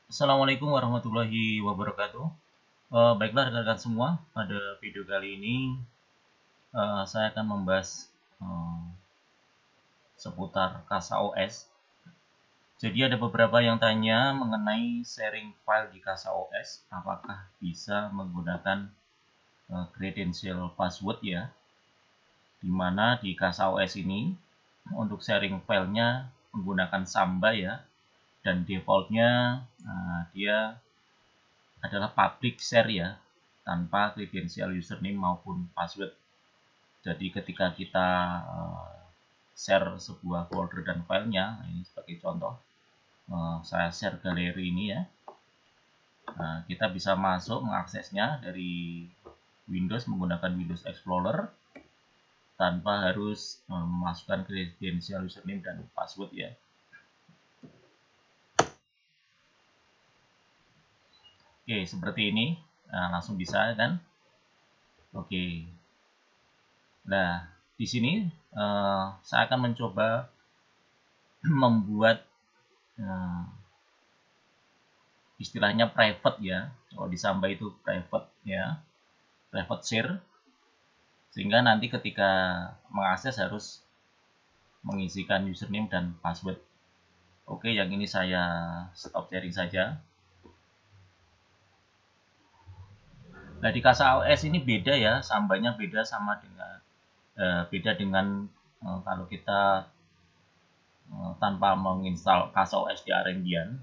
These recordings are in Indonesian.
Assalamualaikum warahmatullahi wabarakatuh. Baiklah rekan-rekan semua, pada video kali ini saya akan membahas eh, seputar CasaOS. Jadi ada beberapa yang tanya mengenai sharing file di CasaOS, apakah bisa menggunakan credential password ya, dimana di CasaOS ini untuk sharing filenya menggunakan Samba ya, dan defaultnya dia adalah public share ya, tanpa kredensial username maupun password. Jadi ketika kita share sebuah folder dan filenya, ini sebagai contoh, saya share galeri ini ya, kita bisa masuk mengaksesnya dari Windows menggunakan Windows Explorer tanpa harus memasukkan kredensial username dan password ya. Oke, seperti ini. Langsung bisa kan? Oke. Nah, di sini saya akan mencoba membuat istilahnya private ya. Kalau di Samba itu private ya, private share. Sehingga nanti ketika mengakses harus mengisikan username dan password. Oke, yang ini saya stop sharing saja. Nah, di CasaOS ini beda ya, Sambanya beda sama dengan kalau kita tanpa menginstal CasaOS di Arembian.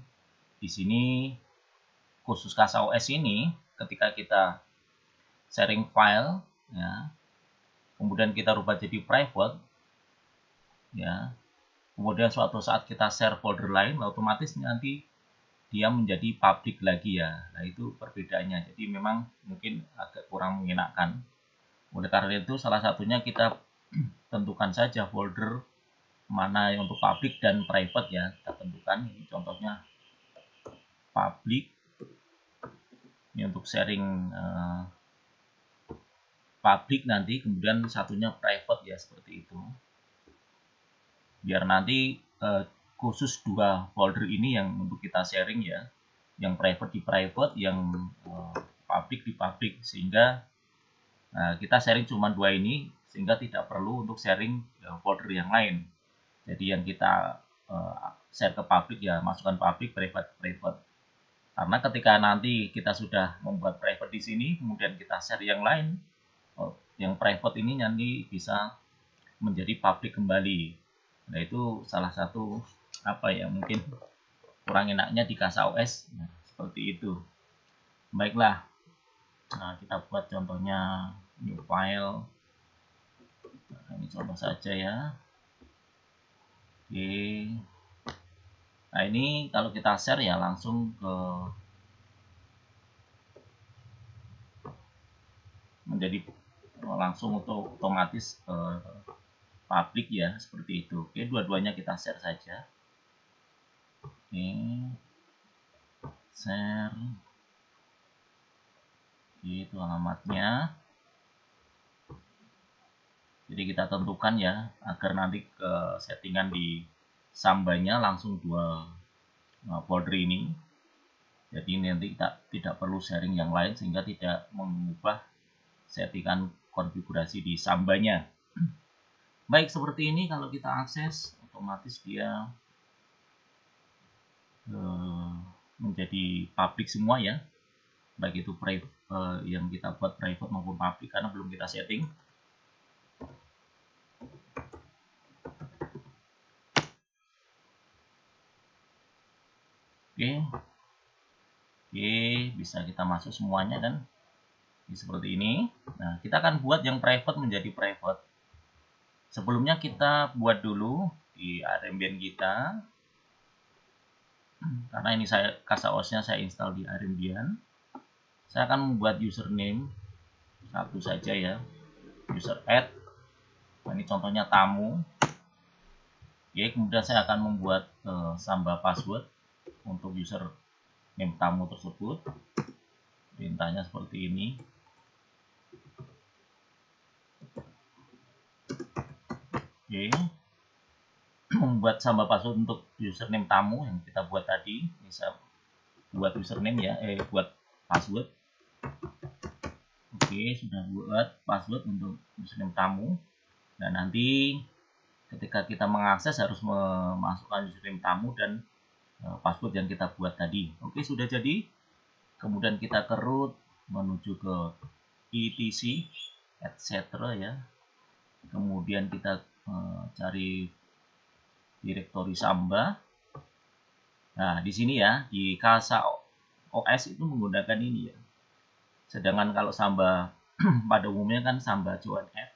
Di sini khusus CasaOS ini ketika kita sharing file ya, kemudian kita rubah jadi private ya, kemudian suatu saat kita share folder lain, otomatis nanti dia menjadi public lagi ya. Nah, itu perbedaannya. Jadi memang mungkin agak kurang mengenakan. Oleh karena itu salah satunya kita tentukan saja folder mana yang untuk public dan private ya. Kita tentukan, ini contohnya public, ini untuk sharing public nanti, kemudian satunya private ya, seperti itu. Biar nanti khusus dua folder ini yang untuk kita sharing ya, yang private di private, yang public di public, sehingga kita sharing cuma dua ini, sehingga tidak perlu untuk sharing folder yang lain. Jadi yang kita share ke public ya masukkan public, private private. Karena ketika nanti kita sudah membuat private di sini, kemudian kita share yang lain, yang private ini nanti bisa menjadi public kembali. Nah, itu salah satu apa ya, mungkin kurang enaknya di CasaOS. Nah, seperti itu. Baiklah, kita buat contohnya new file. Nah, ini contoh saja ya. Oke. Nah, ini kalau kita share ya langsung ke menjadi langsung untuk otomatis public ya, seperti itu. Oke, dua-duanya kita share saja. Oke, share. Oke, itu alamatnya. Jadi kita tentukan ya, agar nanti ke settingan di Sambanya langsung dua folder ini. Jadi nanti kita tidak perlu sharing yang lain, sehingga tidak mengubah settingan konfigurasi di Sambanya. Baik, seperti ini kalau kita akses, otomatis dia menjadi public semua ya, baik itu private yang kita buat private maupun public, karena belum kita setting. Oke, bisa kita masuk semuanya kan, seperti ini. Nah, kita akan buat yang private menjadi private. Sebelumnya kita buat dulu di Arembian kita, karena ini saya CasaOS-nya saya install di Arembian. Saya akan membuat username satu saja ya, user add. Nah, ini contohnya tamu. Oke, kemudian saya akan membuat Samba password untuk username tamu tersebut. Perintahnya seperti ini. Oke, membuat Samba password untuk username tamu yang kita buat tadi. Ini saya buat username ya, buat password. Oke, sudah buat password untuk username tamu. Dan nanti ketika kita mengakses harus memasukkan username tamu dan password yang kita buat tadi. Oke, sudah jadi. Kemudian kita ke root menuju ke etc etc ya. Kemudian kita cari direktori Samba. Nah, di sini ya, di Casa OS itu menggunakan ini ya. Sedangkan kalau Samba pada umumnya kan Samba Joan F.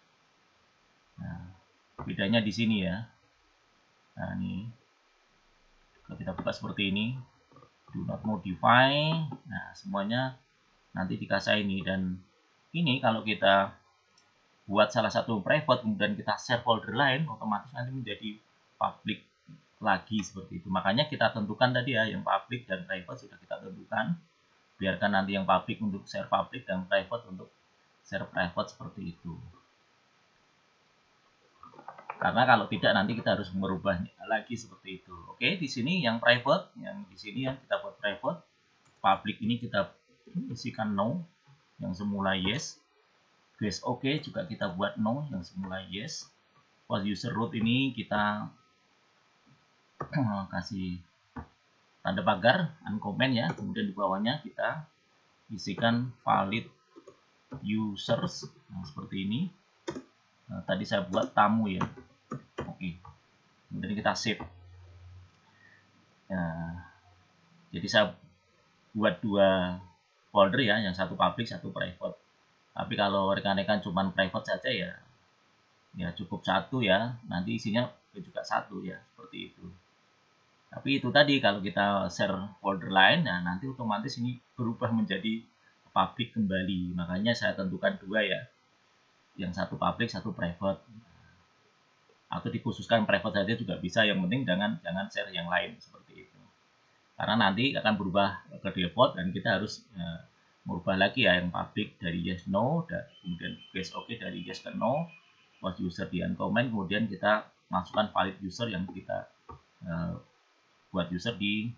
Nah, bedanya di sini ya. Nah, ini kalau kita buka seperti ini, do not modify. Nah, semuanya nanti di Casa ini. Dan ini kalau kita buat salah satu private kemudian kita share folder lain, otomatis nanti menjadi public lagi seperti itu. Makanya kita tentukan tadi ya, yang public dan private sudah kita tentukan. Biarkan nanti yang public untuk share public dan private untuk share private seperti itu. Karena kalau tidak nanti kita harus merubahnya lagi seperti itu. Oke, di sini yang private, yang di sini yang kita buat private, public ini kita isikan no, yang semula yes. Guys oke juga kita buat no, yang semula yes. Post user root ini kita kasih tanda pagar uncomment ya. Kemudian di bawahnya kita isikan valid users, nah, seperti ini. Nah, tadi saya buat tamu ya. Oke, kemudian kita save. Nah, jadi saya buat dua folder ya, yang satu public, satu private. Tapi kalau rekan-rekan cuma private saja ya cukup satu ya. Nanti isinya juga satu ya, seperti itu. Tapi itu tadi kalau kita share folder lain, nah nanti otomatis ini berubah menjadi public kembali. Makanya saya tentukan dua ya, yang satu public, satu private. Atau dikhususkan private saja juga bisa. Yang penting jangan share yang lain seperti itu. Karena nanti akan berubah ke default dan kita harus merubah lagi ya yang public dari yes no, dan kemudian guys oke dari yes ke no, post user di uncomment, kemudian kita masukkan valid user yang kita buat user di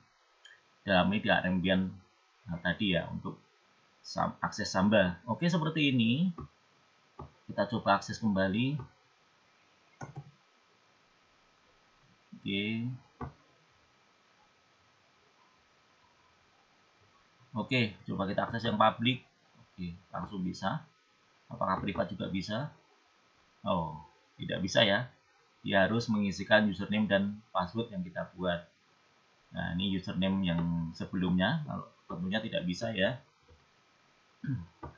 dalam media Rembian tadi ya untuk akses Samba. Oke, seperti ini. Kita coba akses kembali. Oke, coba kita akses yang public. Oke, langsung bisa. Apakah privat juga bisa? Oh, tidak bisa ya. Dia harus mengisikan username dan password yang kita buat. Nah, ini username yang sebelumnya. Kalau tentunya tidak bisa ya.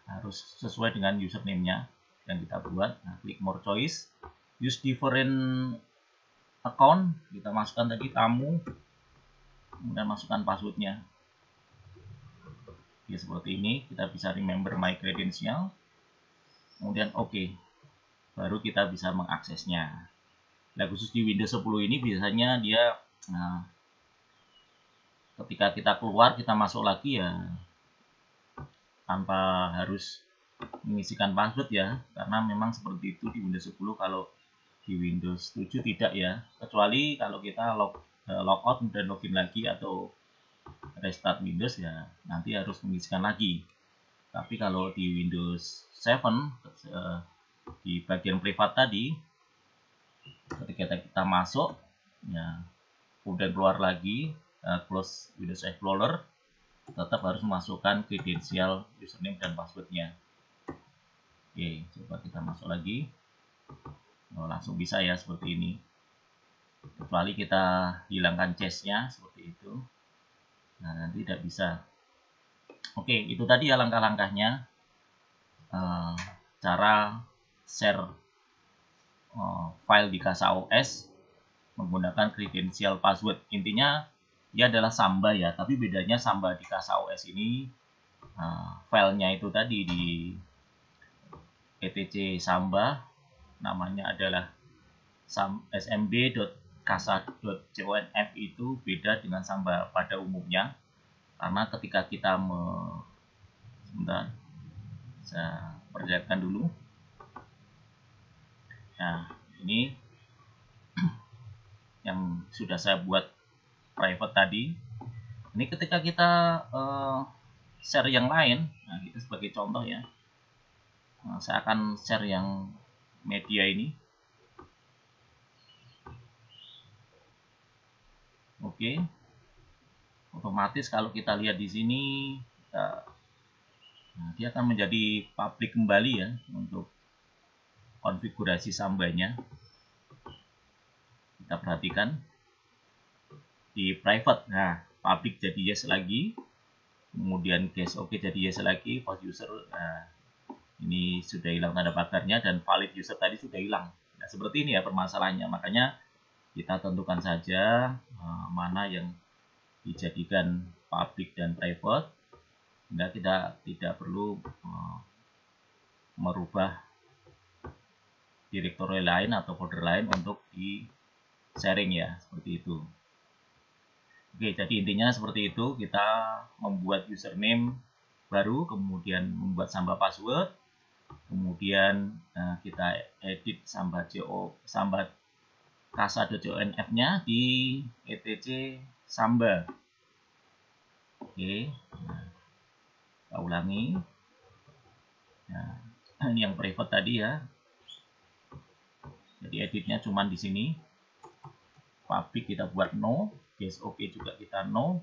Harus sesuai dengan username-nya yang kita buat. Nah, klik more choice. Use different account. Kita masukkan tadi tamu. Kemudian masukkan passwordnya. Ya, seperti ini. Kita bisa remember my credential. Kemudian oke. Baru kita bisa mengaksesnya. Nah, khusus di Windows 10 ini biasanya dia ketika kita keluar, kita masuk lagi ya tanpa harus mengisikan password ya, karena memang seperti itu di Windows 10. Kalau di Windows 7 tidak ya, kecuali kalau kita logout dan login lagi atau restart Windows ya nanti harus mengisikan lagi. Tapi kalau di Windows 7 di bagian privat tadi, ketika kita masuk ya kemudian keluar lagi, close Windows Explorer, tetap harus memasukkan kredensial username dan passwordnya. Oke, coba kita masuk lagi. Langsung bisa ya seperti ini, kecuali kita hilangkan cache-nya seperti itu. Nah, nanti tidak bisa. Oke, itu tadi ya langkah-langkahnya, cara share file di Casa OS menggunakan kredensial password. Intinya dia adalah Samba ya, tapi bedanya Samba di Casa OS ini filenya itu tadi di etc Samba, namanya adalah smb.casa.conf, itu beda dengan Samba pada umumnya. Karena ketika kita sebentar, saya perlihatkan dulu. Nah, ini yang sudah saya buat private tadi. Ini ketika kita share yang lain, nah kita sebagai contoh ya, saya akan share yang media ini. Oke, otomatis kalau kita lihat di sini, dia akan menjadi publik kembali ya untuk konfigurasi sambanya. Kita perhatikan di private, nah public jadi yes lagi, kemudian guys oke jadi yes lagi, post user, nah ini sudah hilang tanda pagarnya, dan valid user tadi sudah hilang. Nah seperti ini ya permasalahannya, makanya kita tentukan saja mana yang dijadikan public dan private, sehingga kita tidak perlu merubah direktori lain atau folder lain untuk di sharing ya, seperti itu. Oke, jadi intinya seperti itu, kita membuat username baru, kemudian membuat samba password, kemudian kita edit samba kasa.conf-nya di etc samba. Oke, nah, kita ulangi. Nah, ini yang private tadi ya. Jadi editnya cuma di sini. Public kita buat no, yes oke juga kita no.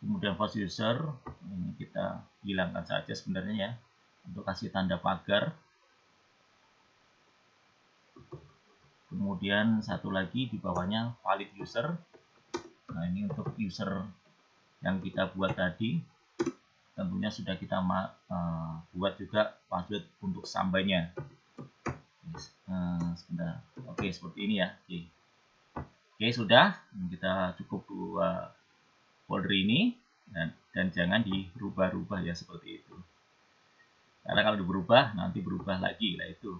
Kemudian post user ini kita hilangkan saja sebenarnya ya, untuk kasih tanda pagar. Kemudian satu lagi di bawahnya valid user. Nah ini untuk user yang kita buat tadi, tentunya sudah kita buat juga password untuk sambanya. Sebentar. Oke, seperti ini ya. Oke, sudah. Kita cukup buat folder ini, dan jangan dirubah-rubah ya seperti itu. Karena kalau berubah nanti berubah lagi lah itu.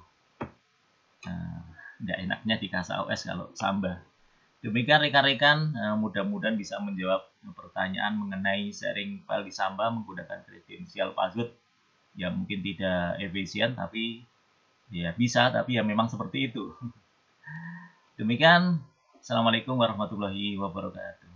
Nggak enaknya di Kasa OS kalau samba. Demikian rekan-rekan, mudah-mudahan bisa menjawab pertanyaan mengenai sharing file di Samba menggunakan kredensial password yang mungkin tidak efisien, tapi ya bisa, tapi ya memang seperti itu. Demikian, Assalamualaikum warahmatullahi wabarakatuh.